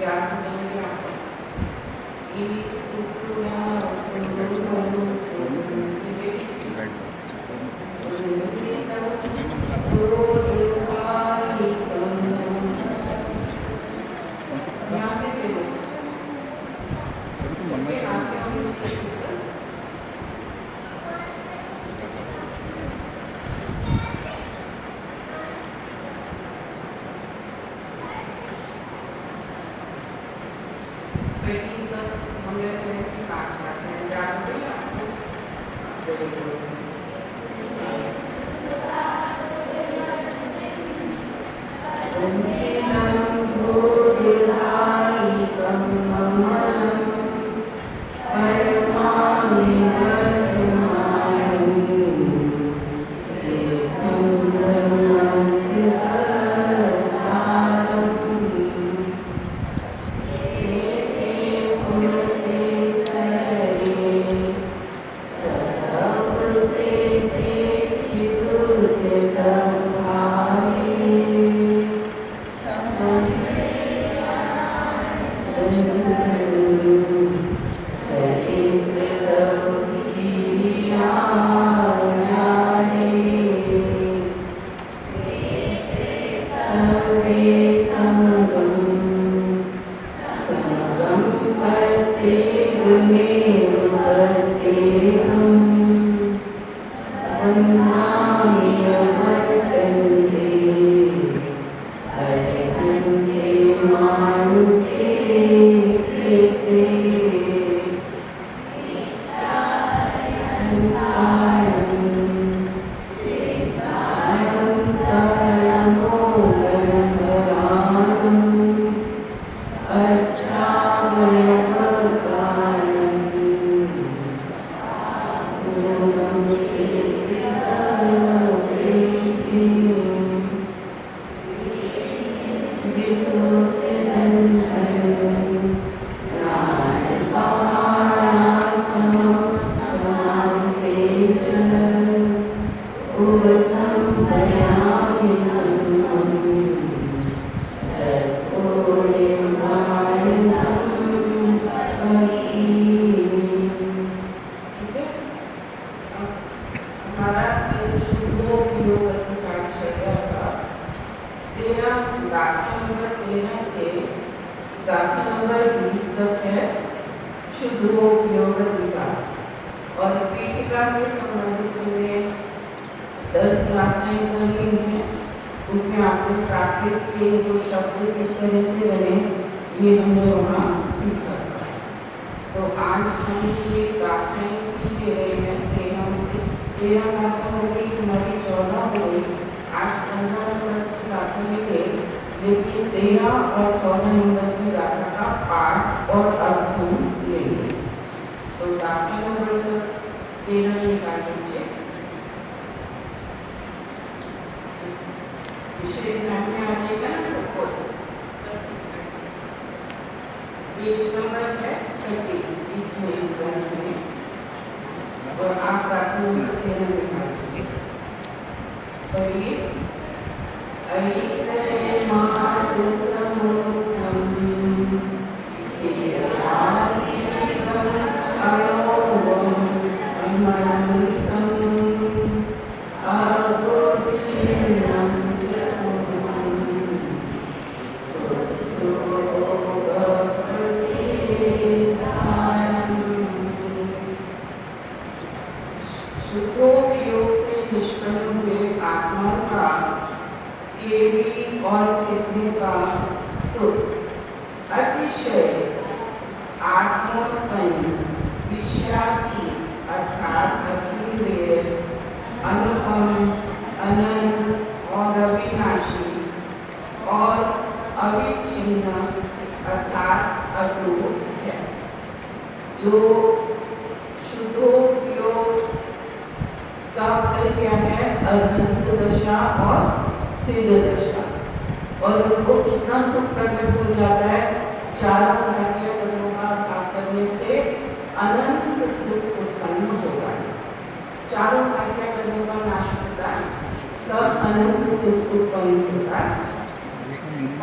याद हो जाएंगे आपको। यहाँ से देखो, सबके हाथ में होनी चाहिए पुस्तक। पहली सब मंगलाचरण की 5 बातें याद हो गई आपको? Very good.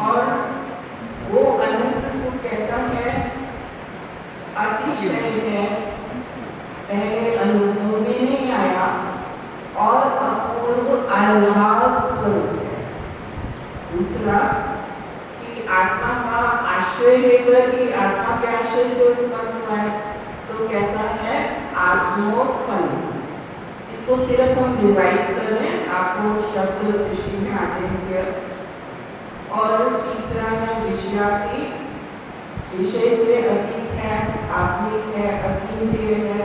और वो अनंत सुख विषय है, पहले अनुभव में नहीं आया और अपूर्व आह्लाद स्वरूप है। दूसरा कि आत्मा का आश्रय लेकर ही आत्मा के आश्रय से उत्पन्न हुआ है, तो कैसा है? आत्मोत्पन्न। इसको सिर्फ हम रिवाइज कर रहे हैं, आपको शब्द दृष्टि में आ जाएंगे। और तीसरा है विषयातीत, विषय से अतीत है, आत्मिक है, अतीन्द्रिय है,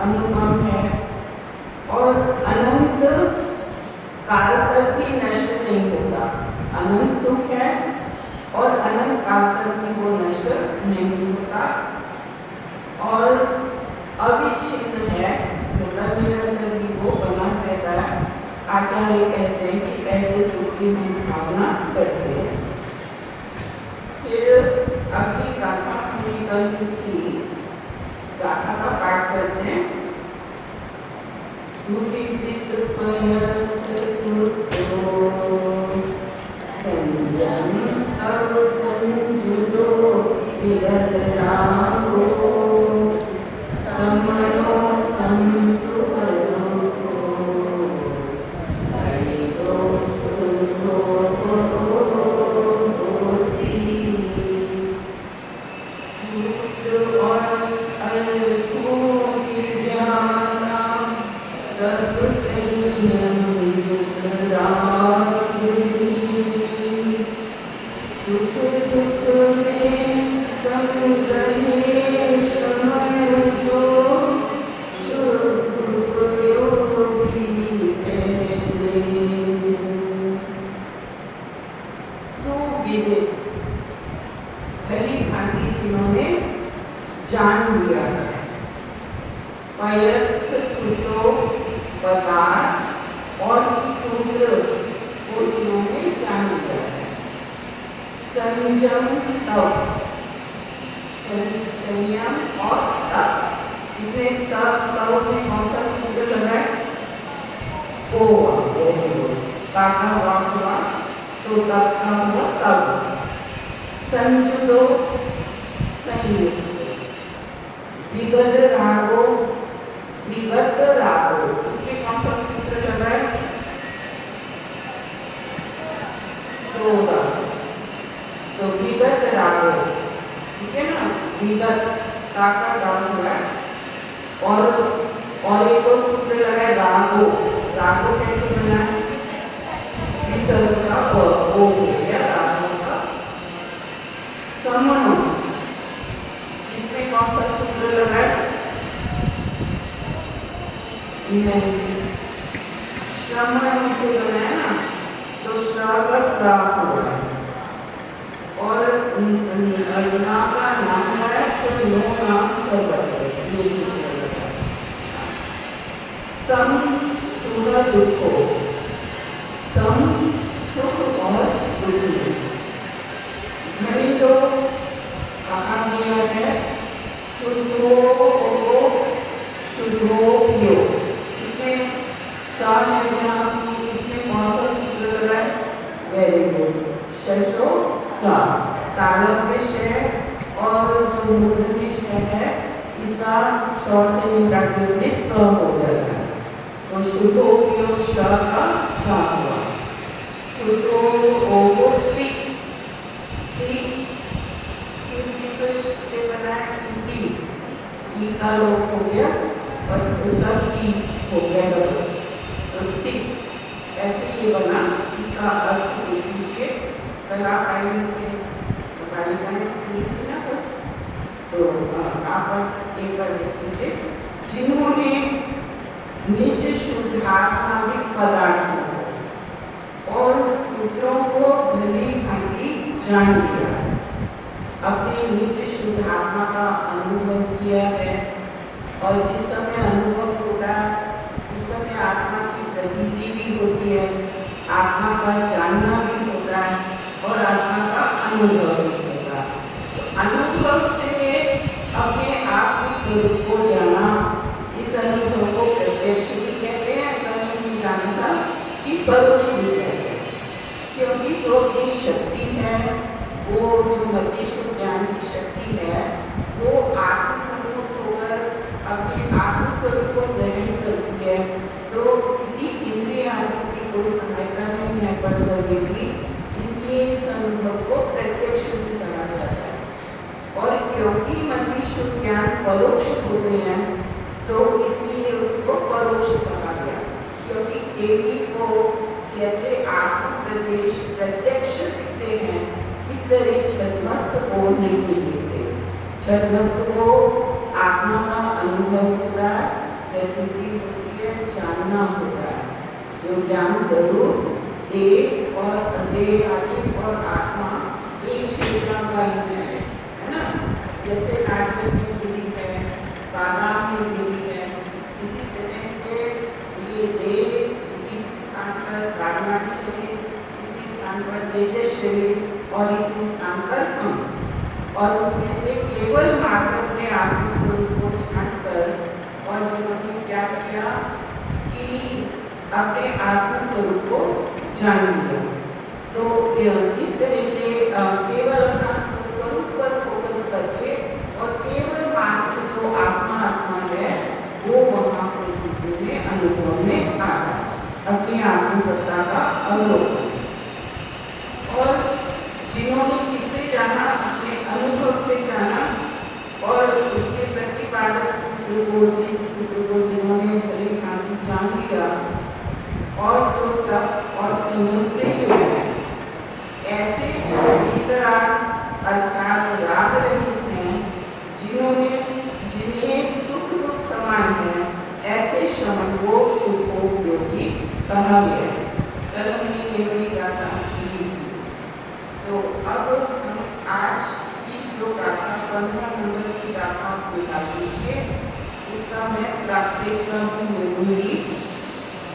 अनुपम है और अनंत काल तक भी नष्ट नहीं होता। अनंत सुख है और अनंत काल तक भी वो नष्ट नहीं होता और अविच्छिन्न है, मतलब निरंतर भी वो बना रहता है। आचार्य कहते हैं कि ऐसे सुख की हम भावना करते हैं। फिर अगली गाथा हमने कल की थी, गाथा का पाठ करते हैं। सुविदित पयत सुतो संजम तव संजुलो विरल रामो समनो संसुहदो हरितो सुतो जिन्होंने निज शुद्धात्मा पदार्थों और सूत्रों को भली भांति जान लिया, अपनी निज शुद्धात्मा का अनुभव किया है और जिस समय अनुभव होता उस समय आत्मा की प्रतीति भी होती है, आत्मा का जानना भी होता है और आत्मा का अनुभव भी होता है। अनुभव से अपने आत्मस्वरूप को जाना, इस अनुभव को प्रत्यक्ष भी कहते हैं, दर्शन जानना कि परोक्ष भी कहते हैं, क्योंकि जो अपनी शक्ति है, वो जो मतीश्वर ज्ञान की शक्ति है, वो आत्म परोक्ष होते हैं, तो इसलिए उसको परोक्ष कहा गया, क्योंकि केवली को जैसे आत्म प्रत्यक्ष दिखते हैं, इस तरह छद्मस्त को नहीं दिखते। छद्मस्त को आत्मा का अनुभव होता है, प्रतीति होती है, जानना होता है। जो ज्ञान स्वरूप देह और अदेह आदि और आत्मा एक श्रेणी का ही है ना। जैसे नारियल में गिरी है, बादाम में गिरी है, इसी तरह से ये देह इसी स्थान पर प्राणवायु शरीर, इसी स्थान पर तेजस शरीर और इसी स्थान पर हम, और उसमें से केवल मात्र में आत्मस्वरूप को छांटकर और जिन्होंने क्या किया कि अपने आत्मस्वरूप को जान लिया, तो इस तरह से केवल अपना स्वरूप पर फोकस करके और केवल मात्र जो आत्मा है वो वहाँ पर में अनुभव में आ रहा है, अपनी आत्मसत्ता का अवलोकन। और जिन्होंने किससे जाना, अपने अनुभव से जाना और उसके प्रतिपादक सूत्र को, जिस सूत्र को जिन्होंने भले भांति जान लिया और जो तप और संयम से युक्त है, ऐसे अर्थात राग रहित हैं, जिन्हें सुख दुख समान है, ऐसे श्रवण को सुखोपयोगी कहा गया है। कल में ये बड़ी गाथा की। तो अब हम आज की जो गाथा 15 नंबर की गाथा निकाल लीजिए, उसका मैं प्राप्तिक ले लूंगी।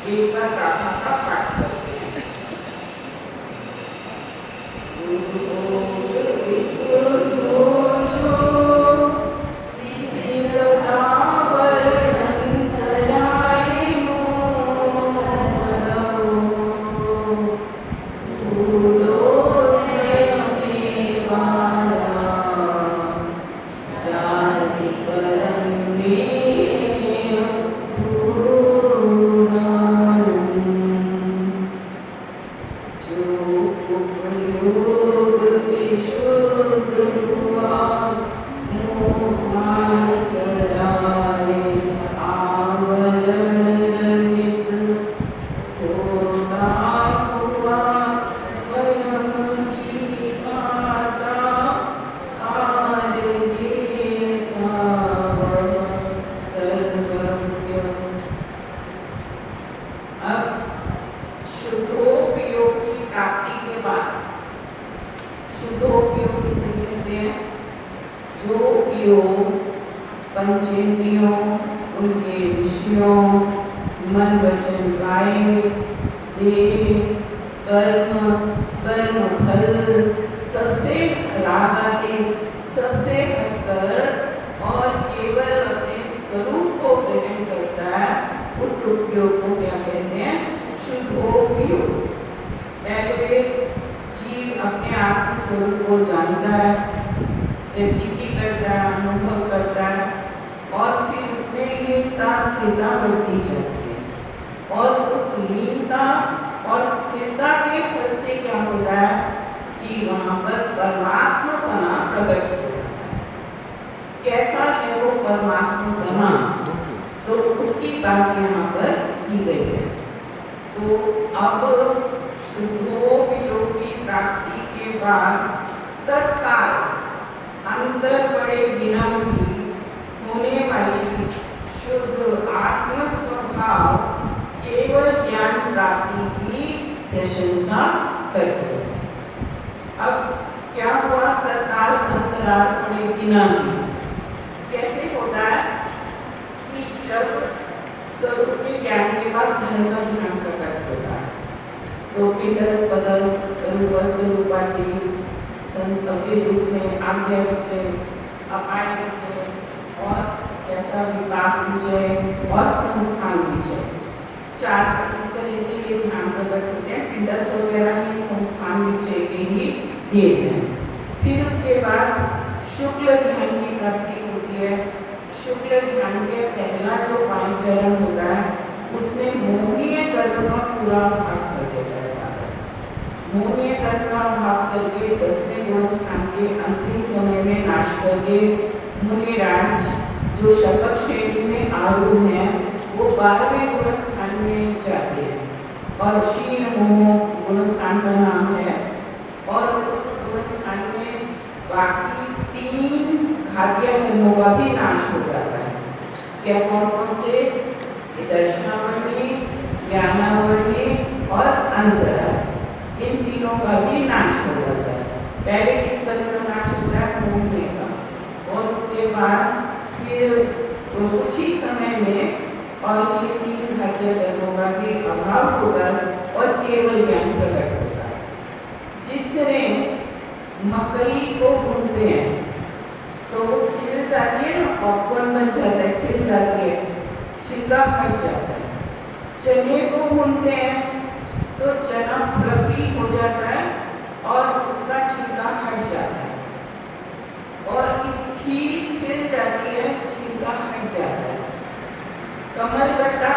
एक बार गाथा का पाठ करते हैं। पंचेंद्रियों, उनके विषयों, मन वचन काय, देह, कर्म, कर्म फल सबसे रागादि, सबसे हटकर और केवल अपने स्वरूप को ग्रहण करता है, उस उपयोग को क्या कहते हैं? शुद्धोपयोग। पहले जीव अपने आप स्वरूप को जानता है, प्रतीति करता है, अनुभव करता है, और फिर उसमें लीनता स्थिरता बढ़ती जाती है, और उस लीनता और स्थिरता के फल से क्या होता है कि वहाँ पर परमात्मपना प्रकट हो जाता है। कैसा है वो परमात्मपना, तो उसकी बात यहाँ पर की गई है। तो अब शुद्धोपयोग की प्राप्ति के बाद तत्काल अंतर पड़े बिना ही होने वाली शुद्ध आत्म स्वभाव केवल ज्ञान प्राप्ति की प्रशंसा करते हैं। अब क्या हुआ? तत्काल अंतराल पड़े बिना ही कैसे होता है कि जब स्वरूप के ज्ञान के बाद धर्म ध्यान प्रकट होता है, तो पिंडस पदस रूपस्थ रूपाटी फिर उसमें आज्ञा विजय, अपाय विजय और कैसा विपाक विजय और संस्थान विजय, चार इस तरह से ये ध्यान प्रकट होते हैं। पिंडस वगैरह ही संस्थान विजय के ही भेद हैं। फिर उसके बाद शुक्ल ध्यान की प्राप्ति होती है। शुक्ल ध्यान के पहला जो 5 चरण होता है, उसमें मोहनीय कर्म का पूरा भाग कर देता है। मोहनीय कर्म का भाग करके 10वें गुण स्थान के अंतिम समय में नाश करके मुनिराज जो शपथ श्रेणी में आरूढ़ हैं वो 12वें गुणस्थान में जाते हैं और क्षीण मोह गुणस्थान का नाम है। और उस गुणस्थान में बाकी 3 घातिया कर्मों का भी नाश हो जाता है। क्या कौन कौन से? दर्शनावली, ज्ञानावली और अंतरा, इन तीनों का भी नाश हो जाता है। पहले किस कर्म का नाश होता है? मोहने का। और उसके बाद फिर कुछ ही समय में और ये 3 घातिया कर्मों का भी अभाव होगा और केवल ज्ञान प्रकट होता है। जिस तरह मकई को भूनते हैं तो वो खिल जाती है ना, पॉपकॉर्न बन जाता है, खिल जाती है, छिलका हट जाता है। चने को भूनते हैं तो चना फ्लफी हो जाता है और उसका छिलका हट जाता है। और इस खीर खिल जाती है, छिलका हट जाता है। कमल गट्टा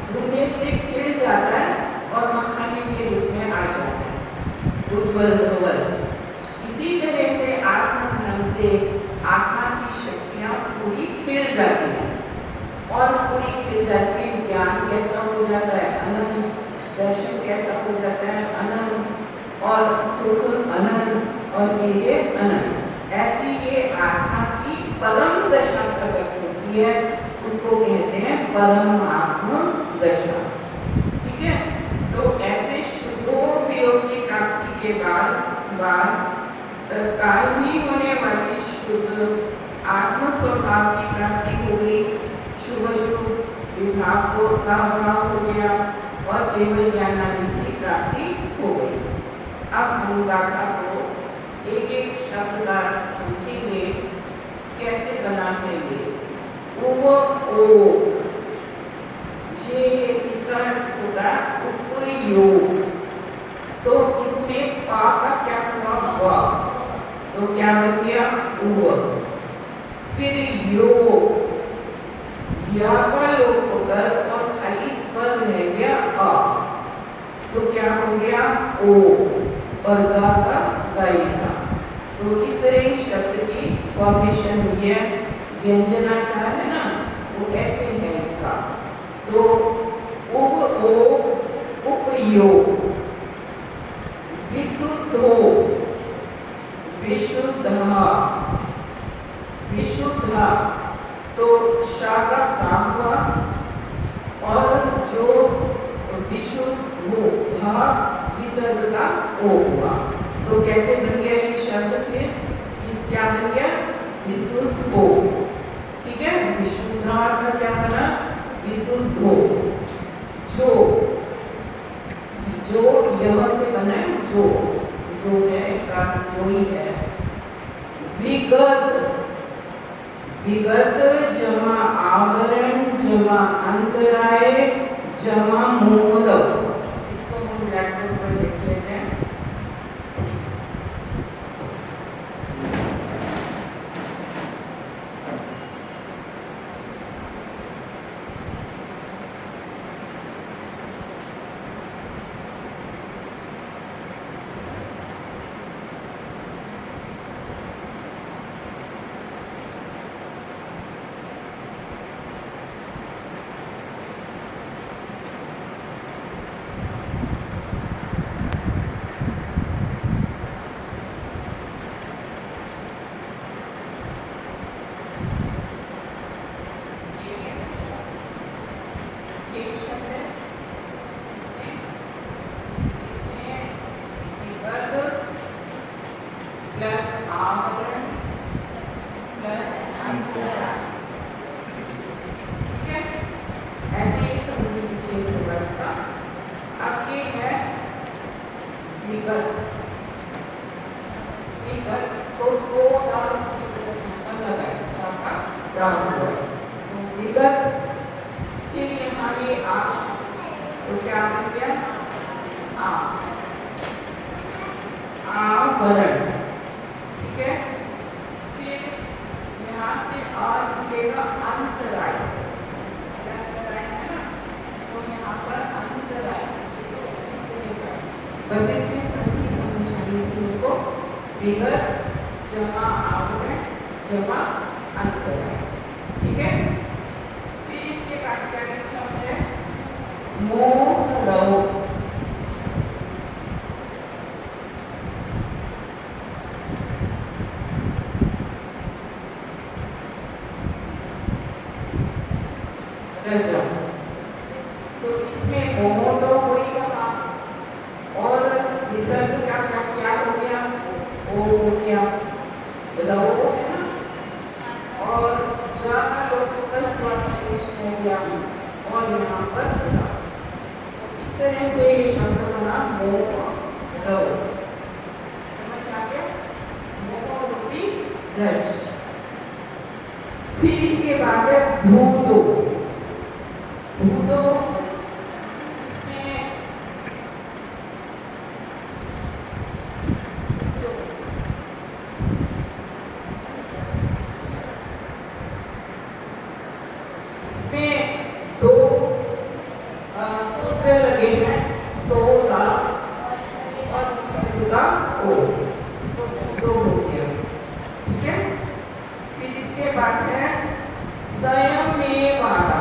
भूनने से खिल जाता है और मखाने के रूप में आ जाता है, उज्ज्वल धवल। इसी तरह से आत्मज्ञान से आत्मा की शक्तियां पूरी खिल जाती हैं और पूरी खिल जाती है। ज्ञान कैसा हो जाता है? अनंत। दर्शन कैसा हो जाता है? अनंत। और सुख अनंत और ये अनंत। ऐसी ये आत्मा की परम दशा प्रकट होती है, उसको कहते हैं परम आत्म दशा। ठीक है, तो ऐसे शुद्धों वियोग की प्राप्ति के बाद तत्काल ही होने वाली शुद्ध आत्म स्वभाव की प्राप्ति हो गई। शुभ शुभ विभाग का भाव हो गया और केवल ज्ञान आदि की प्राप्ति हो गई। अब हम गाथा को एक एक शब्द का समझेंगे कैसे बना है ये। ओ ये इसका होगा उपयोग। तो इसमें पा का क्या हुआ? वा। तो क्या बन गया? उ। फिर योग, या का लोप होकर और खाली स्वर रह गया अ, तो क्या हो गया? ओ। और गा का गायिका। तो इस तरह शब्द की फॉर्मेशन हुई है। व्यंजनाचार है ना, वो ऐसे है इसका। तो उप ओ उपयोग, विशुद्धो विशुद्धा विशुद्धा, तो शा का सा हुआ और जो विशुद्ध धा विसर्ग का ओ हुआ। तो कैसे बन गया ये शब्द? फिर क्या बन गया? विशुद्धो। ठीक है, विशुद्धा का क्या बना? विशुद्धो। जो यह से बना है, जो है इसका जो ही है। विगत, विगत जमा आवरण जमा अंतराय जमा मोर। इसको हम ब्लैकबोर्ड पर देख लेते हैं। बस इसमें सभी समझाने की मुझको विगत जमा आवरण जमा अंतराय। ठीक है। फिर इसके बाद क्या लिखा है, मोह रहो, रजा। तो इसमें मोह तो कोई कहा और विसर्ग क्या क्या क्या हो गया, वो हो गया, रहो है ना, और जहाँ लोग स्वर शेष हो गया और यहाँ पर रजा। इस तरह से ये शब्द बना मोह रहो। समझ आ गया, मोह रूपी रज। फिर इसके बाद है धूदो। धूदो इसमें दो सूत्र लगे हैं, तो दा और दूसरा ओ, तो दो हो गया। ठीक है। फिर इसके बाद है स्वयमेवादा।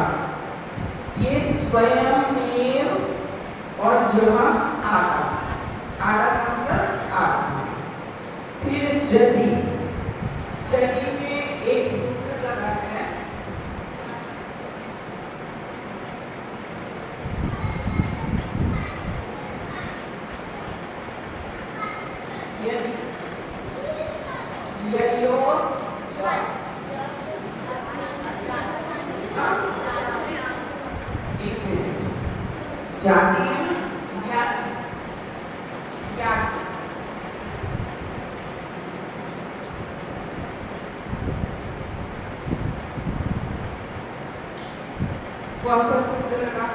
ये स्वयमेव और जमा आदा, आदा का मतलब आत्मा। फिर जदि, जदि में एक सूत्र लगा है, यदि, ययो जा, एक मिनट, जाती है ना, ज्ञाति, ज्ञाति, कौन सा सूत्र लगा,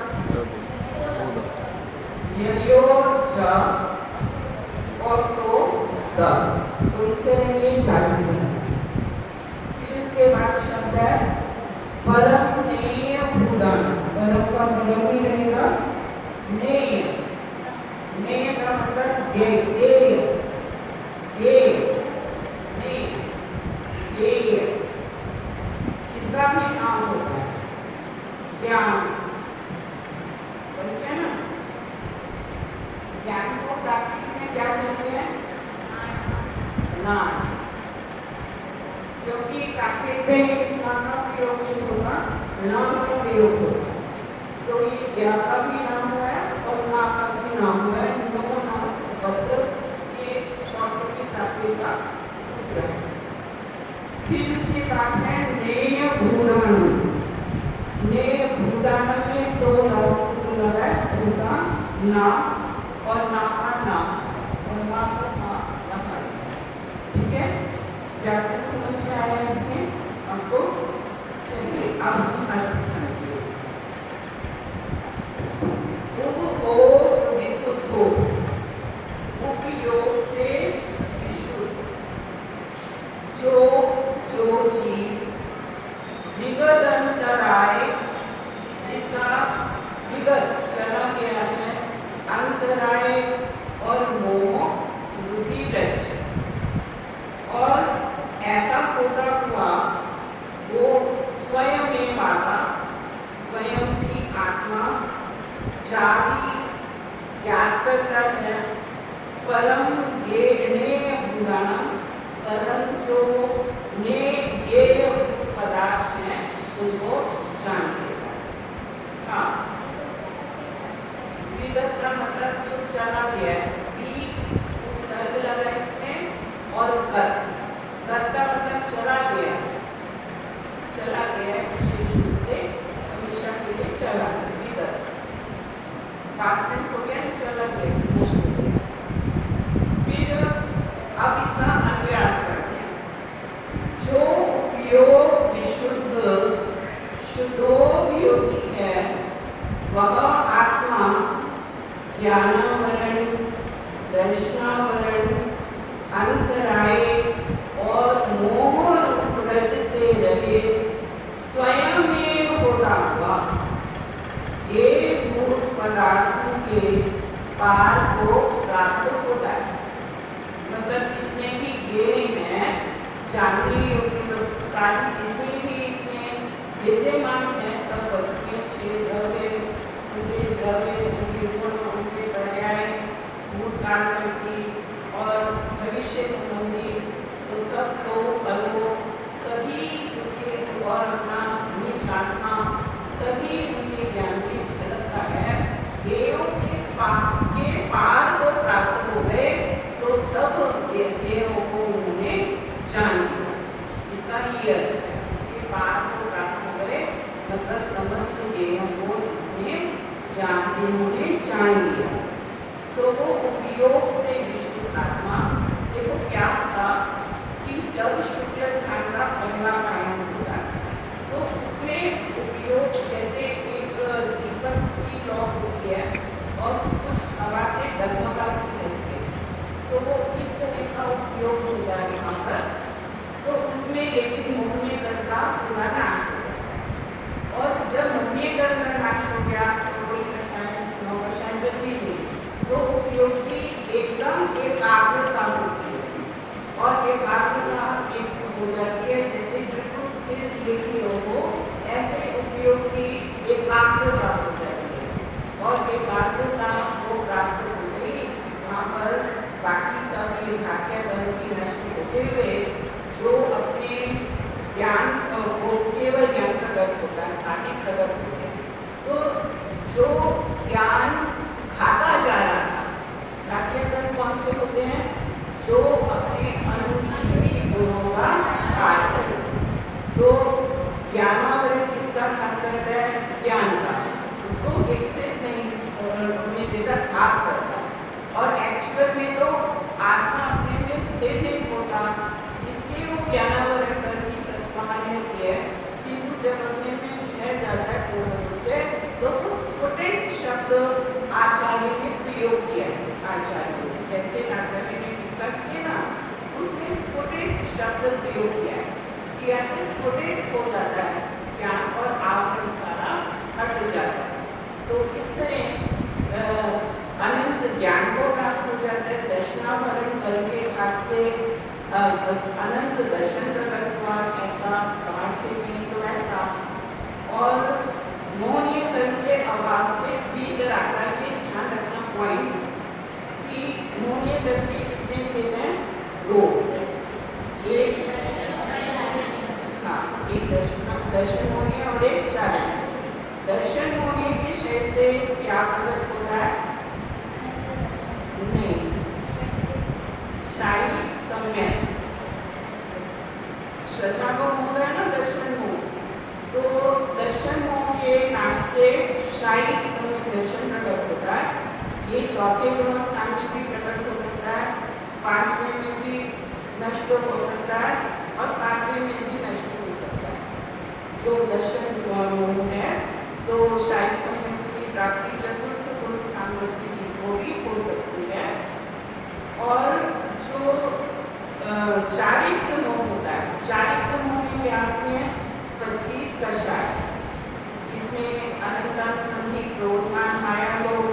ययो जा और तो द, तो इससे ये जाति बना। फिर उसके बाद शब्द है परम नेय भूदान। परम का परम ही रहेगा, नेय, नेय का मतलब गेय, गेय, गेय, नेय, गेय। इसका भी नाम होता है ज्ञान, है ना। ज्ञान को प्राकृतिक में क्या कहते हैं, नाम, क्योंकि प्राकृतिक में इस नाम का प्रयोग नहीं होगा, नाम का प्रयोग होगा। तो ये ज्ञा का भी नाम हुआ है और ना का भी नाम हुआ है, नो नाम से पत्र, ये सरस्वती प्राप्ति का सूत्र है। फिर इसके बाद है नेय भूदान। नेय भूदान में दो सूत्र लगा है, भूदा नाम और नाम का नाम और नाम का नाम। ठीक है, व्याकरण समझ में आया इसमें आपको। चलिए अब हम अर्थ जानते हैं। और विशुद्धो, उपयोग से विशुद्ध, जो जो जीव विगतंतराय, जिसका विगत चला गया है, अंतराय और मोह रूपी रज, और ऐसा होता हुआ वो स्वयमेवादा, स्वयं की आत्मा जाति ज्ञात करता है, परम ये नेय भूदानम, परम जो नेय पदार्थ हैं उनको जान लेता है। हाँ, विगत का मतलब जो चला गया है, भी उपसर्ग लगा इसमें, और गत, गत का मतलब चला गया, चला गया विशेष रूप से, हमेशा के लिए चला गया, विगत पास्ट टेंस हो गया, चला गया। फिर अब इसका अन्वय करते हैं, जो उपयोग विशुद्ध शुद्धोपयोगी है, वह आत्मा ज्ञानावरण, दर्शनावरण, अंतराय और मोह रज से रहे स्वयं होता हुआ ये मूल पदार्थों के पार को प्राप्त होता है। मतलब जितने भी ज्ञेय हैं, जानने योग्य वस्तु सारी जितनी भी इसमें विद्यमान है सब वस्तुएं, छह द्रव्य, उनके गुण, उनके पर्याय, भूतकाल की और भविष्य संबंधी, तो सब लोग अलोक, सभी उसके और अपना नीच आत्मा, सभी उनके ज्ञान में झलकता है। देवों के पार को प्राप्त हो गए तो सब देवों को उन्होंने जान लिया। इसका ये अर्थ है, उसके पार को प्राप्त हो गए मतलब समस्त देवों को जिन्होंने जान लिया। तो वो उपयोग से विशुद्ध आत्मा, देखो क्या था कि जब शुक्ल ध्यान का पहला कायम होता तो उसमें उपयोग जैसे एक दीपक की लौ होती है और कुछ हवा से डगमगाती रहती है, तो वो इस तरह का उपयोग होता है यहाँ पर। तो उसमें लेकिन मोहनीयकरण का पूरा नाश हो जाता है, और जब मोहनीयकरण का नाश हो गया तो कोई नौकशान बची नहीं, तो उपयोग की एकदम एकाग्रता होती है, और एकाग्रता एक हो जाती है जैसे बिल्कुल स्थिर दिए की हो, ऐसे उपयोग की एकाग्रता हो जाती है, और एकाग्रता को प्राप्त हो गई। वहाँ पर बाकी सब ये धाक्या बन की नष्ट होते हुए जो अपने ज्ञान को केवल ज्ञान प्रकट होता है, आदि प्रकट होते हैं। तो जो ज्ञान खाता जा रहा था, धाक्यकरण कौन से होते हैं? जो अपने अनुचित गुणों का कार्य करे। तो ज्ञानावरण किसका घात करता है? ज्ञान का, उसको विकसित नहीं होने देता, घात करता। और एक्चुअल में तो आत्मा अपने में स्थिर नहीं होता, इसलिए वो ज्ञानावरण कर भी सकता है, किंतु जब अपने में ठहर जाता है पूर्ण रूप से, तो उस स्फुटित शब्द आचार्य ने प्रयोग किया है। आचार्य ने जैसे आचार्य ने टीका किया ना, उसमें स्फुटित शब्द प्रयोग किया है कि ऐसे स्फुटित हो जाता है ज्ञान और आवरण सारा हट जाता है। तो इस तरह अनंत ज्ञान को प्राप्त हो जाता है। दर्शनावरण करके हाथ से अनंत दर्शन प्रकट हुआ, ऐसा बाहर से भी तो ऐसा, और मोहनीय करके आवाज से भीतर आता है। ये ध्यान रखना पॉइंट कि मोहनीय करके कितने भेद हैं? दो। एक दर्शन मोहनीय और एक चालन। दर्शन मोहनीय के विषय से क्या प्रकट होता है? नहीं, शारीरिक सम्यक श्रद्धा को मोह है ना, दर्शन मोह। तो दर्शन मोह के नाश से शारीरिक सम्यक दर्शन प्रकट होता है। ये चौथे गुण स्थान में भी प्रकट हो सकता है, पांचवें में भी नष्ट हो सकता है, और सातवें में भी नष्ट हो सकता है। जो दर्शन मोह है तो शारीरिक सम्यक की प्राप्ति चतुर्थ गुण स्थान में वो भी हो सकती है। और जो चारित्र मोह होता है, चारित्र मोह में क्या आते हैं? 25 कषाय, इसमें अनंतानुबंधी, क्रोधमान, माया लोभ,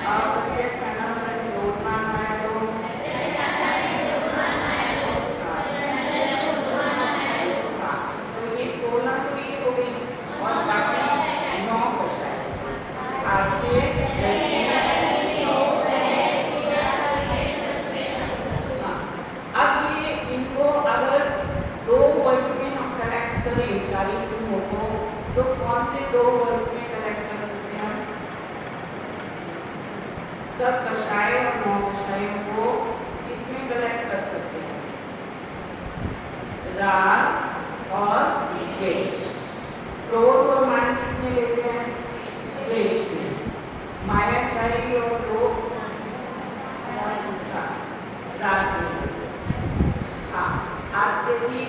अप्रत्यक्ष अनावरण, क्रोधमान, माया लोभ, तो ये 16 तो ये हो गई, और बाकी 9 कषाय। अब ये इनको अगर 2 वर्ड्स में हम कलेक्ट करें चारित्र मोह को, तो कौन से 2 वर्ड्स में कलेक्ट कर सकते हैं? सब कषाय और 9 कषायों को इसमें कलेक्ट कर सकते हैं, राग और द्वेष। क्रोध और मान किसमें लेते हैं? द्वेष में। मायाचारी और लोभ राग में। हाँ, हास्य भी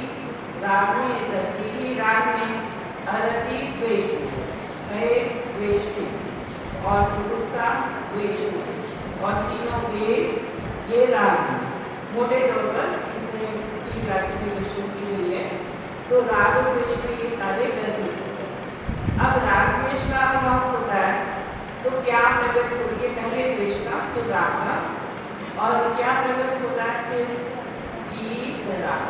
राग में, रति भी राग में, अरति द्वेष में, भय द्वेष में, और जुगुप्सा द्वेष में, और तीनों ये राग में। मोटे तौर पर इसमें इसकी क्लासिफिकेशन की गई है। तो राग और द्वेष में ये सारे डर नहीं होते। अब राग द्वेष का अभाव होता है तो क्या प्रकट होती है? पहले द्वेष का, फिर राग का, और क्या प्रकट होता है? फिर बीत राग,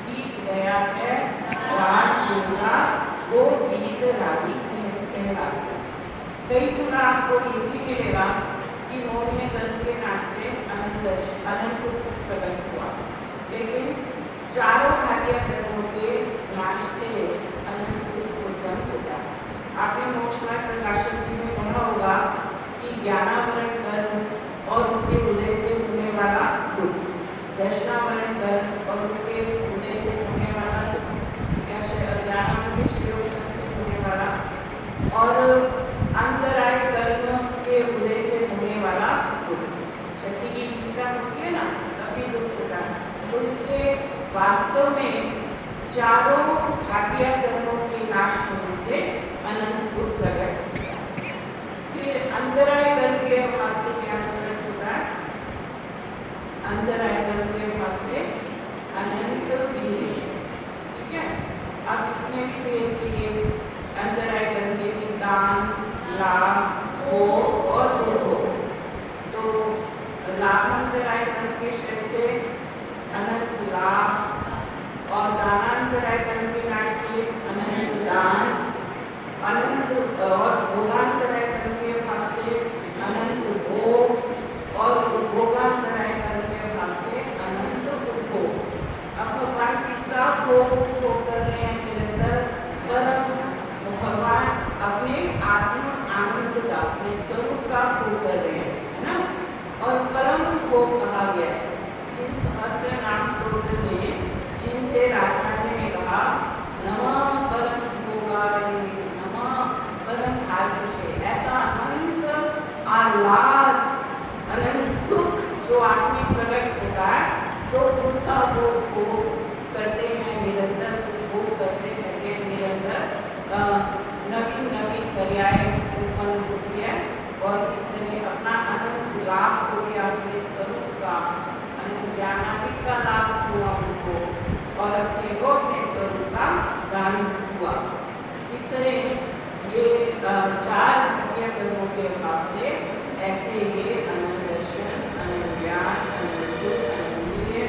बीत गया है चूड़ा वो वीतरागी कहलाता है। कई चूड़ा आपको ये भी मिलेगा कि मोहिनी गर्भ के नाश से अनंत सुख प्रकट हुआ, लेकिन चारों भाग्य कर्मों के नाश से अनंत सुख उत्पन्न होता है। आपने मोक्षमार्ग प्रकाशन जी में पढ़ा होगा कि ज्ञानावरण कर्म और उसके उदय से होने वाला दुख, दर्शनावरण कर्म और उसके उदय से होने वाला दुख, ज्ञानावरण के शिरोषण से होने वाला, और अंतराय कर्म के उदय से होने वाला दुख। शक्ति की चिंता होती है ना, तभी दुख होता है। तो इसके वास्तव में चारों भाग्य कर्मों के नाश होने से अनंत सुख प्रकट होता है। फिर अंतराय कर्म के वहां से क्या प्रकट होता है? अंतराय कर्म के वहां से अनंत वीर्य। ठीक है, अब इसमें भी देखिए अंतराय कर्म के दान, लाभ, भोग और दुर्भोग। तो लाभांतराय कर्म के शय से अनंत लाभ, और दानांतराय कर्म के नाश से अनंत दान, अनंत और भोगांतराय कर्म के भाग से अनंत भोग, और भोगांतराय कर्म के भाग से अनंत उपभोग। अब भगवान किसका भोग कर रहे हैं निरंतर? परम, भगवान अपने आत्म आनंद का, अपने स्वरूप का भोग कर रहे हैं, है ना। और परम भोग कहा गया है जिन सहस्त्र नाम स्तोत्र में, जिनसे आचार्य ने कहा नमः परम भोगाय, नमः परम भाग्य, ऐसा अनंत आह्लाद, अनंत सुख जो आत्मिक प्रकट होता है, तो उसका वो भोग करते हैं निरंतर, भोग करते हैं निरंतर, नवीन नवीन पर्याय उत्पन्न होती है, और इसमें अपना अनंत लाभ हो गया, अपने स्वरूप का अनंत ज्ञानात्मिक का लाभ हुआ उनको, और अपने को अपने स्वरूप का दान हुआ। इस तरह ये चार भाग्य कर्मों के भाव से ऐसे ये अनंत दर्शन, अनंत ज्ञान, अनंत सुख, अनंत वीर्य,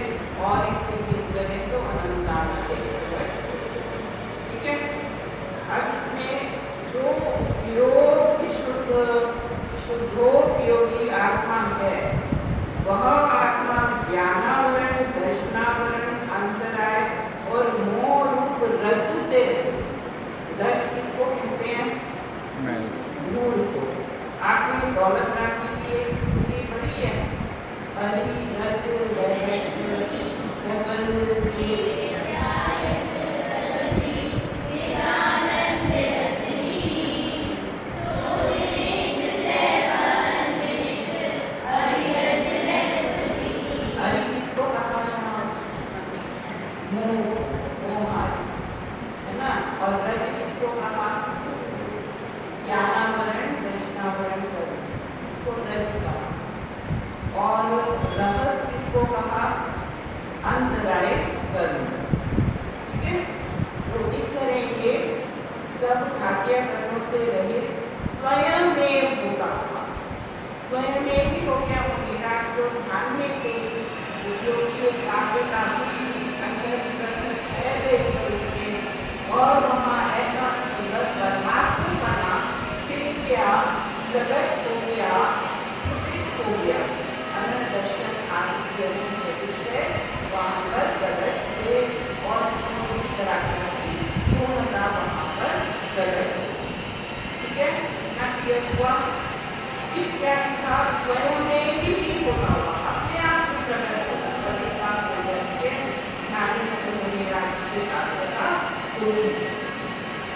और इसके फिर करें तो अनंत दान के। ठीक है, अब इसमें जो योग शुद्धोपयोगी आत्मा है, वह आत्मा ज्ञानावरण, दर्शनावरण, अंतराय और मोह रूप रज से, रज किसको कहते हैं? मूल को। आपने दौलत राम की एक स्तुति पढ़ी है, हरि रज सकल के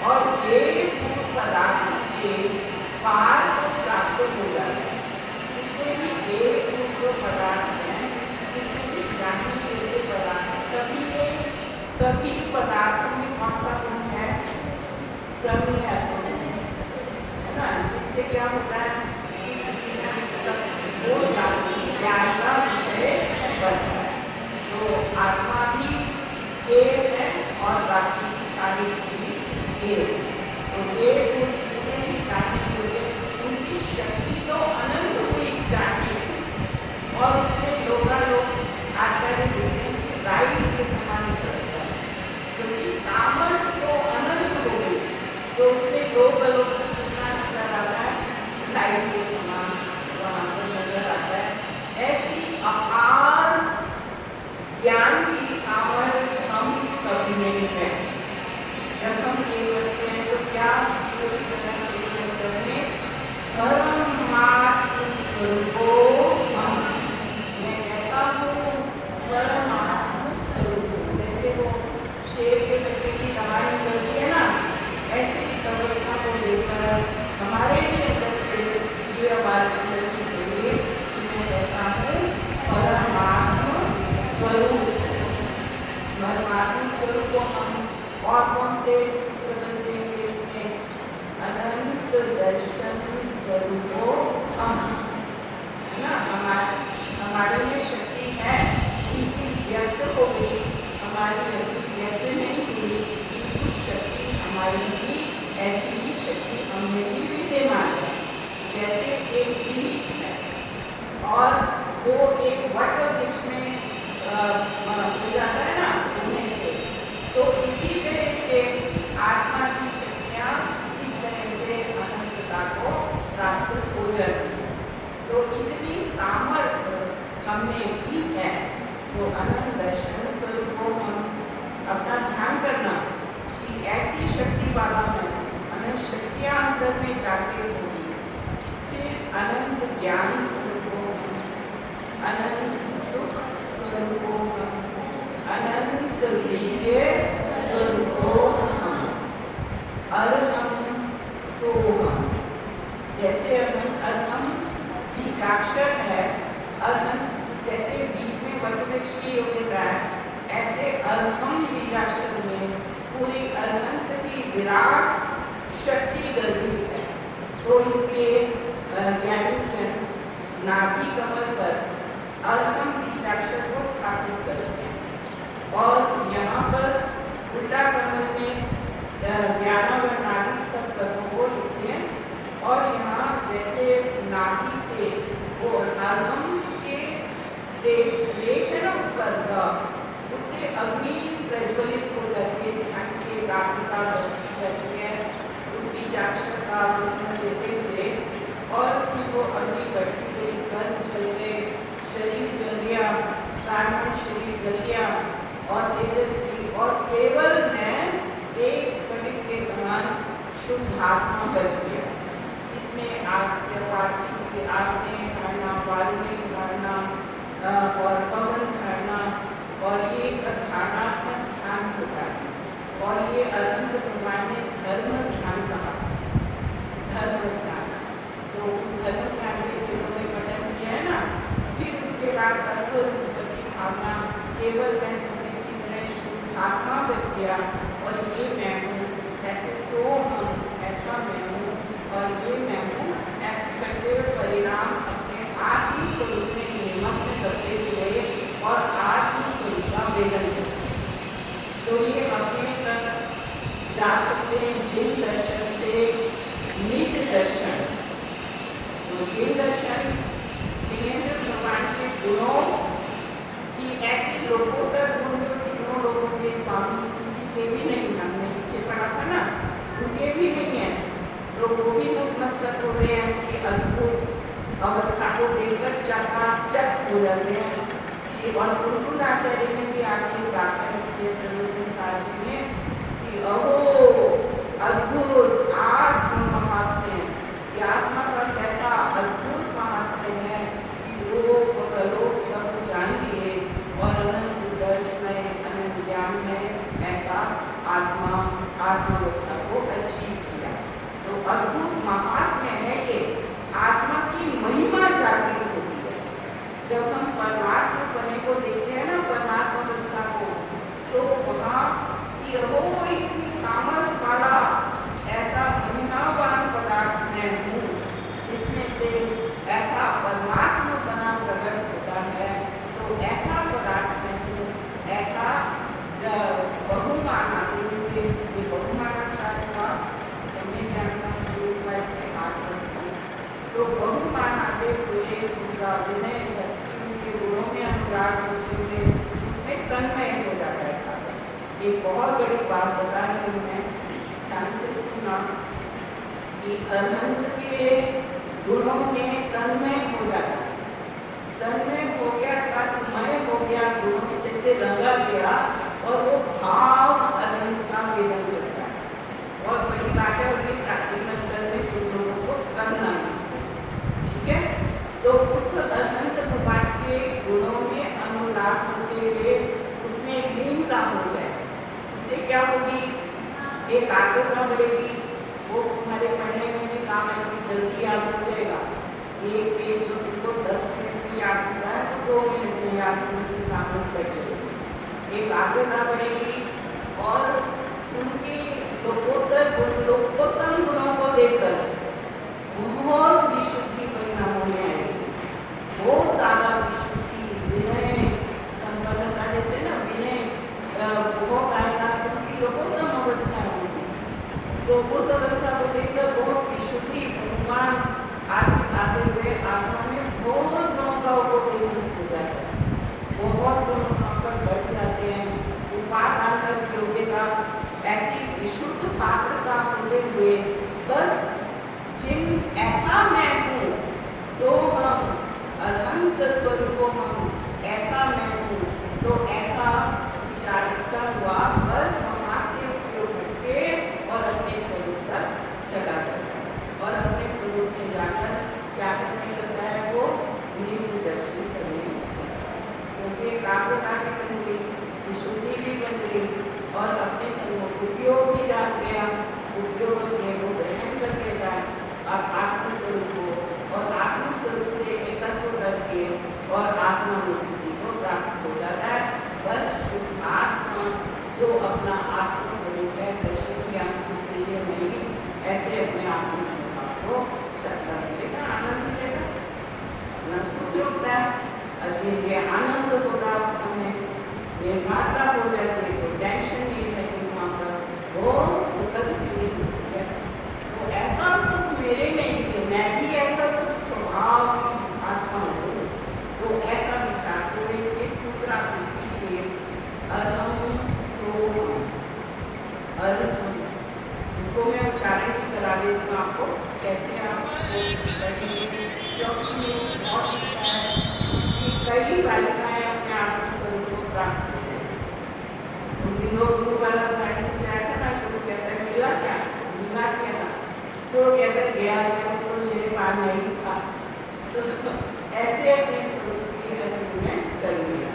और एक पदार्थ के पार को प्राप्त हो जाता है। जितने भी एक पदार्थ हैं, जितने भी जानी पदार्थ, सभी पदार्थों में कौन सा गुण है? प्रमेय गुण है ना, जिससे क्या होता है वो ज्ञान का विषय बनता है। तो आत्मा भी एक है और बाकी सारी चीजें एक। तो एक जितने भी जाति होते उनकी शक्ति तो अनंत हुई जाति, और उसमें लोग आचार्य देते हैं राई के समान चलता है, क्योंकि सामर्थ्य तो और कौन से सूत्र बन जाएंगे इसमें? अनंत दर्शन स्वरूपो हम, है ना। हमारे में शक्ति है, उनकी व्यक्त हो गई, हमारी अभी व्यक्त नहीं हुई, कुछ शक्ति हमारी भी ऐसी ही शक्ति हमने भी विद्यमान है। जैसे एक बीज है और वो एक वट वृक्ष में हो जाता है ना उड़ने से, तो इसी तरह से आत्मा की शक्तियाँ इस तरह से अनंतता को प्राप्त हो जाती है। तो इतनी सामर्थ्य हमें भी है। तो अनंत दर्शन स्वरूप को हम अपना ध्यान करना कि ऐसी शक्ति वाला है, अनंत शक्तियाँ अंदर में जागृत होगी। फिर अनंत ज्ञान स्वरूप को, अनंत सुख स्वरूप को, अनंत वीर्य स्वरूप को हम, अरहम सोहम। जैसे अरहम बीजाक्षर है, अरहम जैसे बीज में वटवृक्ष की योग्यता है, ऐसे अरहम बीजाक्षर में पूरी अनंत की विराट शक्ति गढ़ी है। तो इसके ज्ञानी जन नाभि कमल पर अरहम बीजाक्षर को स्थापित करते हैं और यहाँ पर उल्टा कमल में 11 व नाभि सब पदों को लिखते हैं। और यहाँ जैसे नाभि से वो अरहम के तेज लेख है ना ऊपर, उससे अग्नि प्रज्वलित हो जाती है, ध्यान की एकाग्रता बढ़ती जाती है उस बीजाक्षर का अवलोकन लेते हुए। और फिर वो अग्नि बढ़ती गई, कर्म चल गए, शरीर जल गया, प्राण शरीर जल गया और तेजस्वी, और केवल मैं एक स्फटिक के समान शुद्ध आत्मा बच गया। इसमें आपके आपने धारणा, वारुणी धारणा और पवन धारणा और ये सब धारणात्मक ध्यान होता है। और ये अनंत भगवान ने धर्म ध्यान कहा, धर्म ध्यान। तो उस धर्म ध्यान के वेदों में वर्णन किया है ना। फिर उसके बाद तत्वरूपी भावना, केवल मैं सोने की तरह शुद्ध आत्मा बच गया और ये मैं हूँ, ऐसे सो हम, ऐसा मैं हूँ और ये मैं हूँ, ऐसे करते हुए परिणाम अपने आत्म स्वरूप में निमग्न करते हुए और आत्म स्वरूप का वेदन करते। तो ये अपने तक जा सकते हैं जिन दर्शन से निज दर्शन। तो जिन दर्शन जिनेंद्र भगवान के गुणों की, ऐसे लोगों का गुण जो तीनों लोगों के स्वामी किसी के भी नहीं, हमने पीछे पढ़ा था ना, उनके भी नहीं है। तो वो भी नतमस्तक हो रहे हैं, ऐसी अद्भुत अवस्था को देखकर चकाचक हो जाते हैं। और कुलकुल आचार्य ने भी आगे व्याख्यान किए प्रवचन साजी में कि अहो अद्भुत आत्म महात्म्य, कि आत्मा का कैसा अद्भुत महात्म्य है कि वो लोग सब जान लिए और अनंत दर्शन में, अनंत ज्ञान में ऐसा आत्मावस्था को अचीव किया। तो अद्भुत महात्म्य है कि आत्मा की महिमा जागृत होती है। जब हम परमात्मा बने को देखते हैं ना, परमात्मा अवस्था को, तो वहाँ वो इतनी सामर्थ्य वाला ऐसा महिमावान पदार्थ मैं हूँ, जिसमें से ऐसा परमात्मा बना प्रकट होता है। तो ऐसा पदार्थ मैं हूँ, ऐसा बहुमान आते हुए, ये बहुमानाचार्य का समय ज्ञान जो के आदर्श को, तो बहुमान आते हुए उनका विनय भक्ति उनके गुणों में अनुराग होते हुए उसमें तन्मय हो जाता है। एक बहुत बड़ी बात बता रही हूँ मैं, ध्यान से सुनना, कि अनंत के गुणों में तन्मय हो जाता है। तन्मय हो गया, तन्मय हो गया, गुणों से रंगा गया और वो भाव अनंत का वेदन करता है। बहुत बड़ी बात है और ये प्राकृतिक अंतर में जो लोगों को करना है, ठीक है। तो उस अनंत भगवान के गुणों में अनुराग होते हुए उसमें लीनता हो जाए, उससे क्या होगी, एकाग्रता बढ़ेगी। वो तुम्हारे पढ़ने में भी काम आएगी, जल्दी याद हो जाएगा। एक पेज जो तुमको 10 मिनट में याद होता है तो 2 मिनट में याद होने की सामर्थ्य बढ़ जाएगी, एकाग्रता बढ़ेगी और उनकी लोकोत्तम गुणों को देखकर बहुत विशुद्धि परिणामों में आएगी, बहुत सारा विशुद्धि, विनय, संपन्नता, जैसे ना विनय बहुत आएगा, क्योंकि लोकोत्तम अवस्था होगी। तो उस अवस्था को देखकर बहुत विशुद्धि भगवान आते हुए आत्मा में बहुत गुणों का उपयोग हो जाता है, बहुत गुण पर बढ़ जाते हैं। उपादान योग्यता ऐसी विशुद्ध पात्रता होते हुए बस जिन ऐसा मैं हूँ सो हम अनंत स्वरूप हम ऐसा मैं हूँ, तो ऐसा विचारिता हुआ बस वहाँ से उपयोग करके और अपने स्वरूप तक चला जाता है, और अपने स्वरूप में जाकर क्या करने लगता है, वो निज दर्शन करने लगता है, क्योंकि एकाग्रता भी बन गई, विशुद्धि भी बन गई, और अपने स्वरूप उपयोग भी जान गया, उपयोग अपने को ग्रहण कर लेता है और आत्मस्वरूप को, और आत्मस्वरूप से एकत्व करके और आत्मानुभूति को प्राप्त हो जाता है। बस आत्मा जो अपना आत्मस्वरूप है, दर्शन ज्ञान सुप्रिय नहीं, ऐसे अपने आत्मस्वभाव को श्रद्धा मिलेगा, आनंद मिलेगा, अपना सुख होता है, अद्वितीय आनंद होता है। उस समय निर्माता हो जाती है, तो टेंशन नहीं रहती वहाँ पर, बहुत सुखद फीलिंग होती है। तो ऐसा सुख मेरे में ही है, मैं भी ऐसा सुख स्वभाव की आत्मा हूँ, तो ऐसा विचार तो इसके सूत्र आप लिख लीजिए, अहम सोहम, अहम। इसको मैं उच्चारण की करा देती हूँ आपको, कैसे आप इसको करेंगे, क्योंकि मेरी बहुत इच्छा है कि कई बालिकाएं अपने आत्मस्वरूप को प्राप्त करें। उस दिन वो गुरु वाला फ्लाइट से गया था ना, तो कहता है मिला क्या था, तो कहता है गया तो मेरे पास नहीं था, तो ऐसे अपने स्वरूप की अचीवमेंट कर लिया।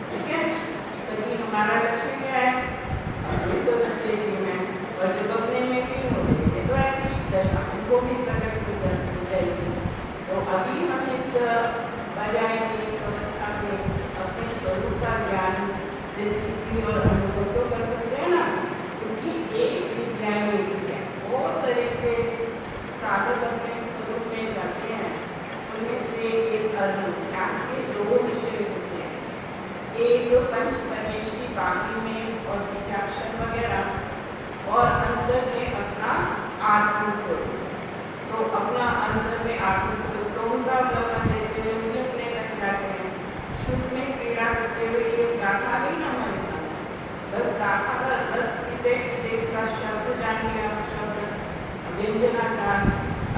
ठीक है, सभी हमारा लक्ष्य क्या है, अपने स्वरूप की अचीवमेंट, और जब अपने में भी हो जाएंगे तो ऐसी दशा उनको भी प्रकट हो जाएगी। तो अभी हम इस पर्याय में, इस अवस्था में अपने स्वरूप का ज्ञान और अनुभव तो कर सकते हैं ना, उसकी एक विद्या है, बहुत तरह से साधक अपने स्वरूप में जाते हैं। उनमें से एक ज्ञान के दो विषय होते हैं, एक पंच परमेष्टि बाकी में और विचाक्षण वगैरह, और अंदर में अपना आत्मस्वरूप। तो अपना अंदर में आत्मस्वरूप तो उनका अवलंबन लेते हुए उन्हें अपने लग जाते हैं, शुद्ध में क्रीड़ा करते हुए ये गाथा नहीं ना हमारे सामने, बस गाथा का रस इसका शब्द जान लिया, शब्द व्यंजनाचार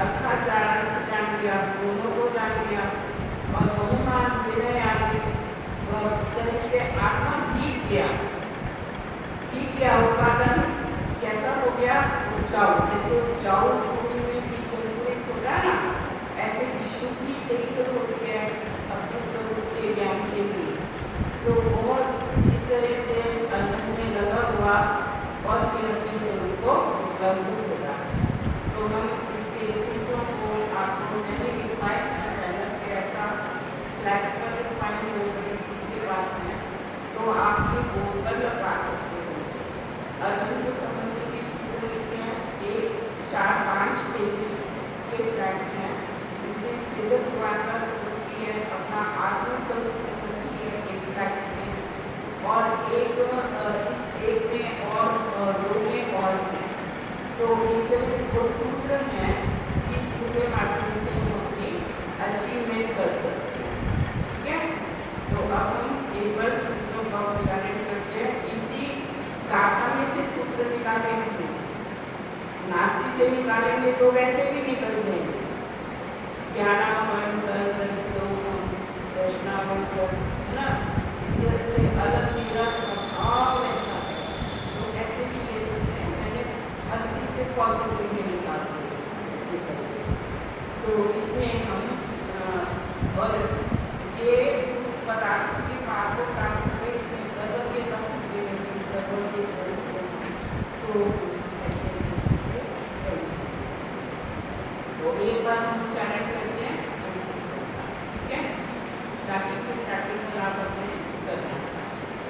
अर्थाचार अर्थ जान लिया, दोनों को जान लिया, और बहुमान विनय आदि तरह से आत्मा भीग गया, उत्पादन कैसा हो गया, उपजाऊ, जैसे उपजाऊ भूमि में बीज अंकुरित होता है ना, ऐसे विशुद्धि चाहिए होती है अपने स्वरूप के ज्ञान के लिए। तो बहुत इस तरह से अध्ययन में लगा हुआ और फिर अपने स्वरूप को उपलब्ध होता है। तो हम इसके सूत्रों को आपको मैंने लिखवाए ऐसा फ्लैक्स पर लिखवाए के पास है, तो आप ये बोर्ड पर लगवा सकते हो। अध्ययन के संबंधी के सूत्र लिखे हैं, एक 4-5 पेजेस के फ्लैक्स हैं, इसमें सिद्ध भगवान का स्वरूप की है, अपना आत्मस्वरूप संबंधी है एक फ्लैक्स में, और एक इस एक में और दो में और है। तो इससे वो सूत्र हैं कि जिनके माध्यम से हम अपनी अचीवमेंट कर सकते हैं। ठीक है, तो अब हम एक बार सूत्रों का उच्चारण करते हैं। इसी गाथा में से सूत्र निकालेंगे, नास्ति से निकालेंगे तो वैसे भी निकल जाएंगे, दर्शनावंतर है ना, इससे अलग मेरा स्वभाव ऐसा है, तो ऐसे भी ले सकते हैं। मैंने 80 से पॉजिटिव में निकाल दिया, तो इसमें हम और ये पदार्थ के पार को प्राप्त करें, इसमें सर्व के सर्व के स्वरूप सो ऐसे तो एक बार हम उच्चारण करते हैं, ठीक है, ताकि फिर प्रैक्टिकल आप अपने करना अच्छे से।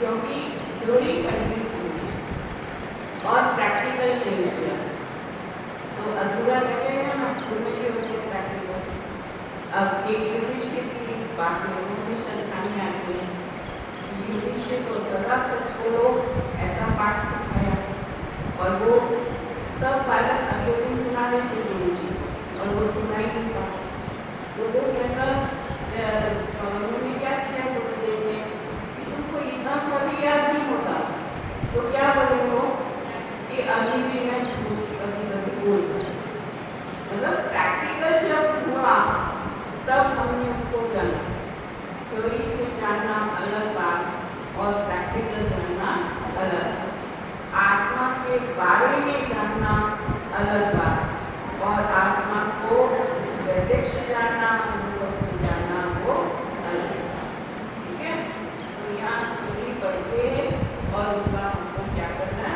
क्योंकि थ्योरी कंप्लीट हुई है और प्रैक्टिकल नहीं किया तो अधूरा रह जाएगा ना। स्कूल में भी होते हैं प्रैक्टिकल। अब एक युधिष्ठिर की इस बात में मुझे शंकाएं आती है। युधिष्ठिर को सदा सच बोलो ऐसा पाठ सिखाया और वो सब बालक अगले दिन सुना रहे थे गुरु जी और वो सुना ही नहीं पाया। तो वो कहता उन्होंने क्या किया गुरुदेव ने कि तुमको इतना सा भी याद नहीं होता तो क्या बोले वो कि अभी भी मैं झूठ कभी कभी बोल जाऊँ। मतलब प्रैक्टिकल जब हुआ तब हमने उसको जाना। थ्योरी से जानना अलग बात और प्रैक्टिकल जानना अलग। आत्मा के बारे में जानना अलग बात और आत्मा को प्रत्यक्ष जानना अनुभव से जानना वो अलग। ठीक है, तो यहाँ थ्योरी पढ़ते और उसका हमको क्या करना है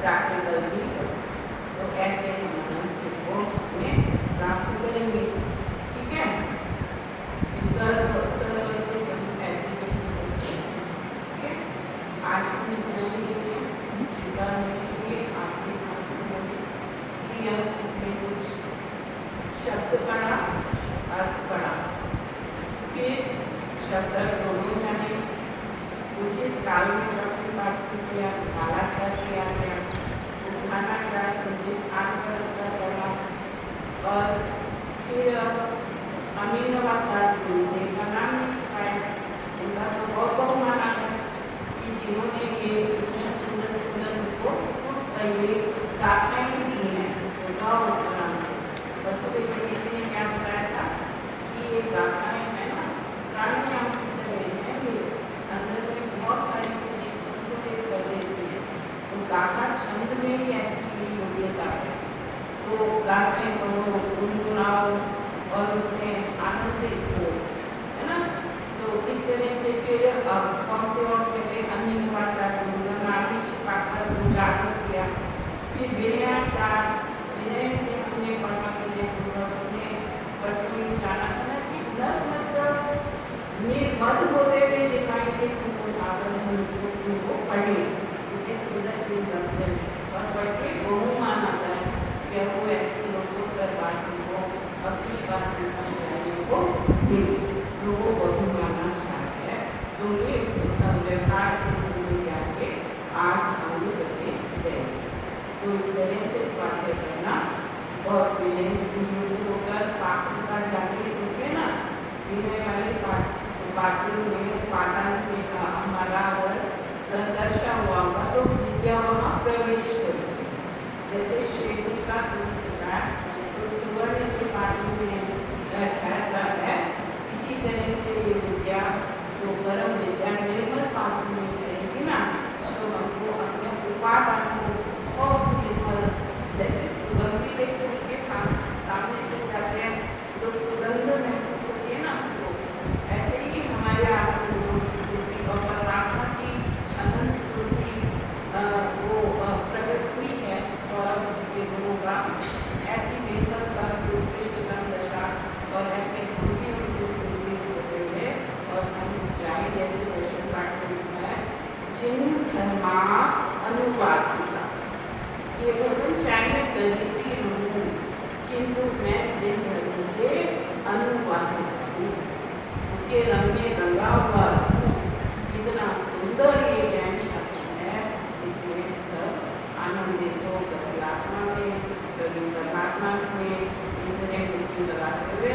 प्रैक्टिकल भी करना। तो ऐसे हम सीखो में प्राप्त करेंगे। ठीक है, सर्व ऐसे आज हम बनाएंगे आपके सामने इसमें कुछ शब्द पढ़ा अर्थ पढ़ा फिर शब्द दोनों जाने उचित काल में पाठ किया कालाचार किया गया उठानाचार जिस स्थान पर पढ़ा और फिर अनिर्वाचार गुरुदेव का नाम नहीं छुपाया। उनका तो बहुत बहुमान है कि जिन्होंने ये इतने सुंदर सुंदर उनको ये गाथाएं दी हैं नाम से। वसुदेव पंडित जी ने क्या बताया था कि ये गाथाएं है ना प्राणायाम की तरह है। ये अंदर में बहुत सारी चीजें संतुलित कर देती है। तो गाथा छंद में भी ऐसी योग्यता है। तो गाथाएं पढ़ो गुनगुनाओ और उसमें आनंदित हो, है ना। तो इस तरह से फिर कौन से और कहते अनिर्वाचार नामी छिपाकर उजागर किया। फिर विनयाचार विनय से हमने पढ़ा ने परसों ही जाना था ना कि नतमस्त निर्मद होते हुए जिनाई के संतोष आवन को पढ़े उनके सुंदर चिन्ह दर्शन और पढ़ के बहुमान आता है कि वो ऐसे लोगों पर बात को अपनी बात को मिली तो वो बहुमाना चाहते हैं। तो ये सब व्यवहार से आगे आठ अंग करके गए। तो इस तरह से स्वाध्याय करना और विनय से युक्त होकर पात्र का जागृत होते ना विनय वाले पात्र में पाठन में हमारा अगर दर्शा हुआ होगा तो विद्या वहाँ प्रवेश करेगी। जैसे श्रेणी का तो सुवर्ण के पात्र में ठहरता है इसी तरह से ये विद्या जो परम विद्या निर्मल पात्र में रहेगी ना तो हमको अपने उपादान को और निर्मल जैसे सुगंधित फूल के साथ इसके रंग में रंगा हुआ इतना सुंदर ये जैन शासन है। इसमें सब आनंदित हो कभी आत्मा में कभी परमात्मा में इसने मुक्ति लगाते हुए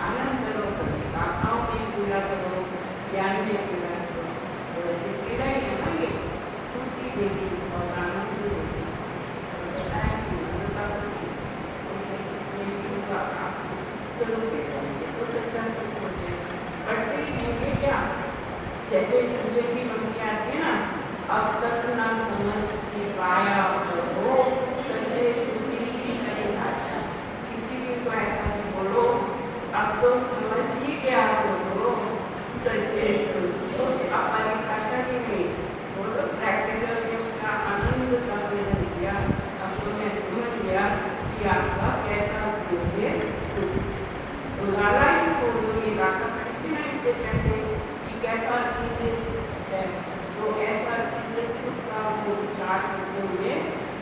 आनंद करो, कभी गाथाओं में पूरा करो, ज्ञान में पूरा करो। तो ऐसे क्रीड़ा ही है ना ये, स्फूर्ति देगी और आनंद देगी और दशाएं की ममता करती इसमें पूरा स्वरूप दे जाएंगे तो सच्चा सुख हो जाएगा। बढ़ते ही देंगे क्या, जैसे मुझे भी मम्मी आती है ना, अब तक ना समझ के पाया वो सच्चे सुख की परिभाषा। किसी भी को ऐसा नहीं बोलो अब तो समझ ही गया बोलो सच्चे सुख, तो अब परिभाषा की नहीं, वो तो प्रैक्टिकल में उसका आनंद का वर्णन किया। अब तो मैं समझ गया कि आपका कैसा दिव्य सुख। तो लाला ही को जो ये गाथा पढ़ी ना इससे पहले कि कैसा दिव्य सुख है, तो ऐसा दिव्य सुख का वो विचार करते हुए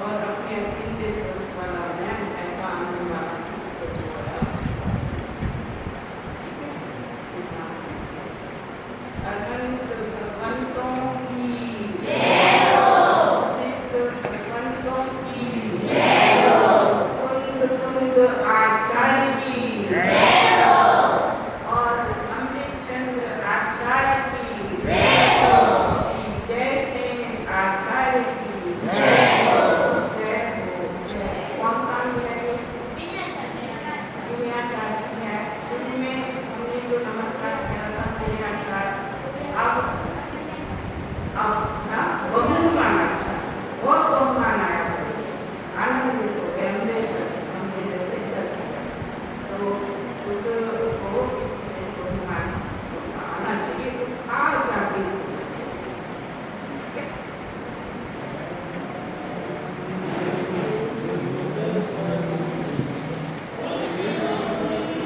और अपने दिव्य स्वरूप वाला मैं ऐसा आनंद वाला सुख स्वरूप वाला अनंत भगवंतों की जय हो, सिद्ध भगवंतों की जय हो, कुंद कुंद आचार्य की जय